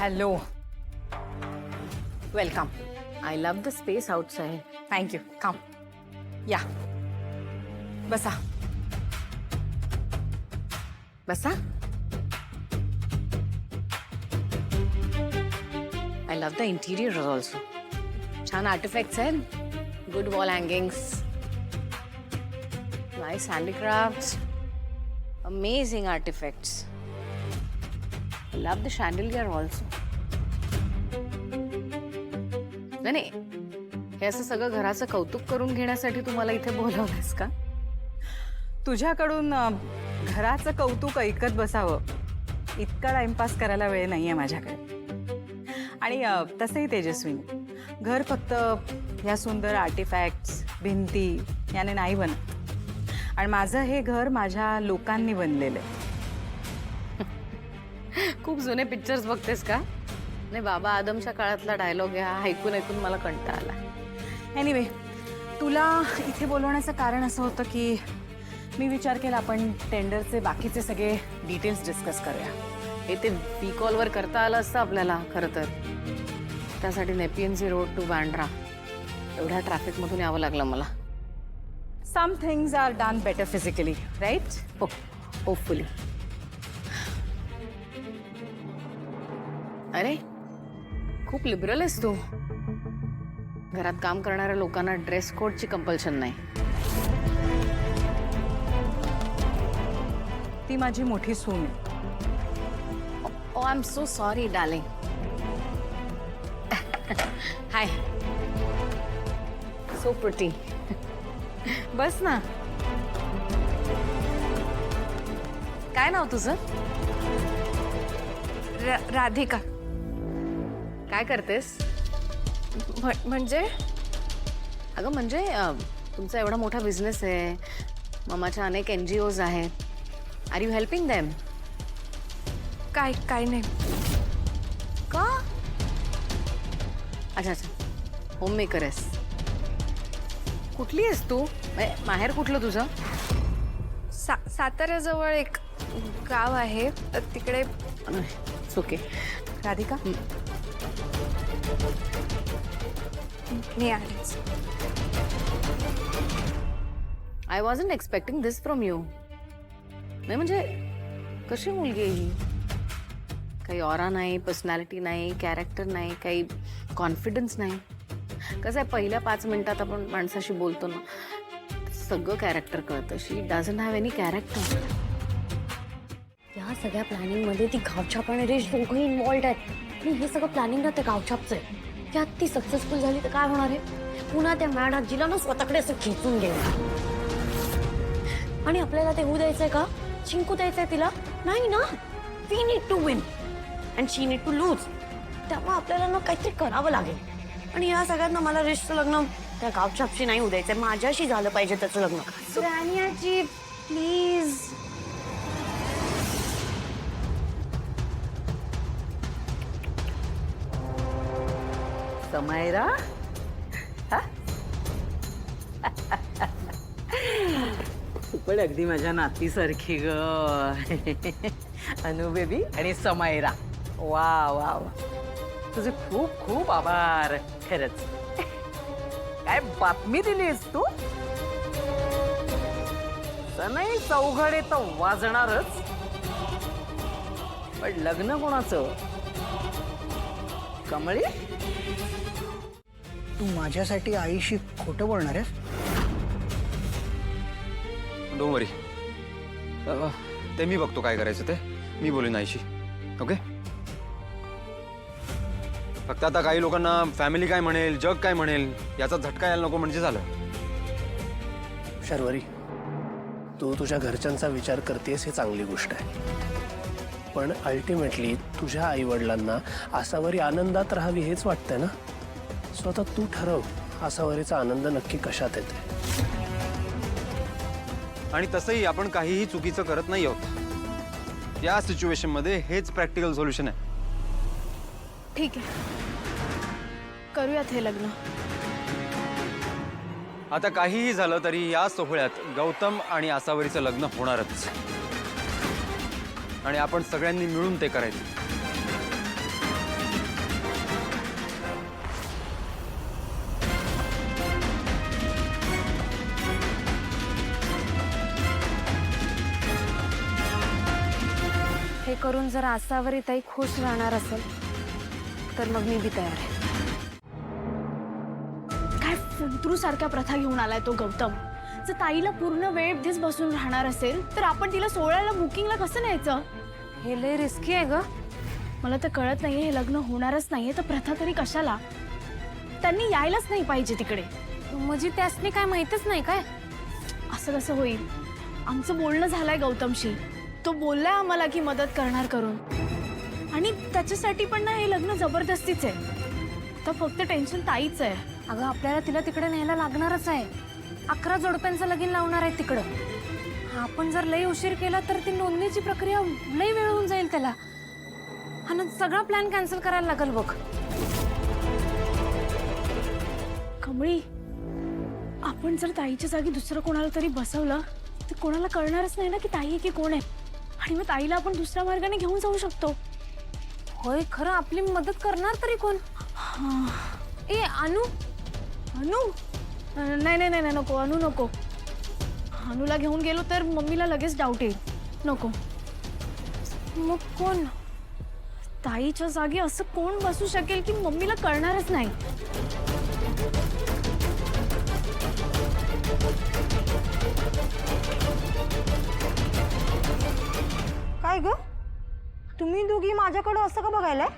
Hello. Welcome. I love the space outside. Thank you. Come. Yeah. बसा. बसा. I love the interior also. छान artifacts आहेत. Good wall hangings. Nice handicrafts. Amazing artifacts. I love the chandelier also. नाही हे असं सगळं घराचं कौतुक करून घेण्यासाठी तुम्हाला इथे बोलावलंस का? तुझ्याकडून घराचं कौतुक ऐकत बसावं इतका टाइमपास करायला वेळ नाहीये माझ्याकडे. आणि तसंही तेजस्विनी, घर फक्त या सुंदर आर्टिफॅक्ट्स भिंती याने नाही बनत. आणि माझं हे घर माझ्या लोकांनी बनलेलं आहे. खूप जुने पिक्चर्स बघतेस का? नाही, बाबा आदमच्या काळातला डायलॉग आहे, ऐकून ऐकून मला कंटाळा आला. एनिवे, तुला इथे बोलवण्याचं कारण असं होतं की मी विचार केला आपण टेंडरचे बाकीचे सगळे डिटेल्स डिस्कस करूया. हे ते वी कॉलवर करता आलं असतं आपल्याला खरं तर. त्यासाठी नेपियन्सी रोड टू बांद्रा एवढ्या ट्रॅफिकमधून यावं लागलं मला. Some things are done better physically, right? हो, होपफुली. अरे खूप लिबरल आहेस तू. घरात काम करणाऱ्या लोकांना ड्रेस कोडची कंपल्शन नाही. ती माझी मोठी सून आहे. Oh I am so sorry darling. Hi. So pretty. बस ना. काय नाव तुझं? राधिका. काय करतेस? म्हणजे अगं म्हणजे तुमचा एवढा मोठा बिझनेस आहे, मामाच्या अनेक NGOs आहेत. Are you helping them? काय नाही. का? अच्छा अच्छा, होम मेकर आहेस. कुठली आहेस तू? माहेर कुठलं तुझं? साताऱ्याजवळ एक गाव आहे तिकडे. ओके. राधिका, मी आहेच. I wasn't expecting this from you. नाही म्हणजे कशी मुलगी आहे ही? काही ऑरा नाही, पर्सनॅलिटी नाही, कॅरेक्टर नाही, काही कॉन्फिडन्स नाही. कसं आहे, पहिल्या 5 मिनिटात आपण माणसाशी बोलतो ना, सगळं कॅरेक्टर कळतं. शी डझंट हॅव एनी कॅरेक्टर. या सगळ्या प्लॅनिंगमध्ये ती गावछाप आणि रेश दोघंही इन्व्हॉल्ड आहेत. आणि हे सगळं प्लॅनिंग ना त्या गावछापचं आहे. त्यात ती सक्सेसफुल झाली तर काय होणार आहे? पुन्हा त्या मॅड आजीला ना स्वतःकडे असं खेचून घ्यायचं. आणि आपल्याला ते होऊ द्यायचंय का? जिंकू द्यायचंय तिला? नाही ना. We need to win and she need to lose. त्यामुळे आपल्याला ना काहीतरी करावं लागेल. आणि या सगळ्यांना मला रेशचं लग्न त्या गावछापशी नाही होऊ द्यायचंय. माझ्याशी झालं पाहिजे त्याचं लग्न. राणी आजी प्लीज. समायरा, तू पण अगदी माझ्या नातीसारखी ग. अनु बेबी आणि समायरा. वा वा वा, तुझे खूप खूप आभार. खरंच काय बातमी दिलीस तू. सनई चौघडे तर वाजणारच, पण लग्न कोणाचं? कमळी, तू माझ्यासाठी आईशी खोटं बोलणार आहेस? डोंट वरी, ते मी बघतो काय करायचं ते. मी बोलेन आईशी. ओके. फक्त आता काही लोकांना फॅमिली काय म्हणेल, जग काय म्हणेल याचा झटका यायला नको म्हणजे झालं. शर्वरी, तू तुझ्या घरच्यांचा विचार करतेस हे चांगली गोष्ट आहे. पण अल्टिमेटली तुझ्या आईवडिलांना आसावरी आनंदात राहावी हेच वाटतंय ना. स्वतः तू ठरव आसावरीचा आनंद नक्की कशात येते. आणि तसंही आपण काहीही चुकीचं करत नाही आहोत. या सिच्युएशनमध्ये हेच प्रॅक्टिकल सोल्युशन आहे. ठीक आहे, करूयात हे लग्न. आता काहीही झालं तरी या सोहळ्यात गौतम आणि आसावरीचं लग्न होणारच. आणि आपण सगळ्यांनी मिळून ते करायचं. हे करून जर आसावरी ताई खुश राहणार असेल तर मग मी बी तयार आहे. काय फुंतरू सारख्या प्रथा घेऊन आलाय तो गौतम. जर ताईला पूर्ण वेळ इथेच बसून राहणार असेल तर आपण तिला सोहळ्याला बुकिंगला कसं न्यायचं? हे लय रिस्की आहे ग. मला तर कळत नाहीये, हे लग्न होणारच नाहीये तर प्रथा तरी कशाला? त्यांनी यायलाच नाही पाहिजे तिकडे. म्हणजे त्यासनी काय माहितच नाही काय? असं कसं होईल? आमचं बोलणं झालंय गौतमशी. तो बोललाय आम्हाला की मदत करणार करून, आणि त्याच्यासाठी पण ना हे लग्न जबरदस्तीच आहे. तर फक्त टेन्शन ताईच आहे. अगं आपल्याला तिला तिकडे न्यायला लागणारच आहे. 11 जोडप्यांचं लगीन लावणार आहे तिकडं. आपण जर लई उशीर केला तर ती नोंदणीची प्रक्रिया लई वेळ होऊन जाईल त्याला. आणि सगळा प्लॅन कॅन्सल करायला लागेल बघ. कमळी, आपण जर ताईच्या जागी दुसरं कोणाला तरी बसवलं तर कोणाला कळणारच नाही ना की ताई आहे की कोण आहे. आणि मग ताईला आपण दुसऱ्या मार्गाने घेऊन जाऊ शकतो. होय, खरं आपली मदत करणार तरी कोण? ए अनु. अनु? नाही नाही नाही नको, अनु नको. अनुला घेऊन गेलो तर मम्मीला लगेच डाऊट येईल. नको. मग कोण? ताईच्या जागी असं कोण बसू शकेल की मम्मीला कळणारच नाही? काय ग, तुम्ही दोघी माझ्याकडं असं का बघायलाय?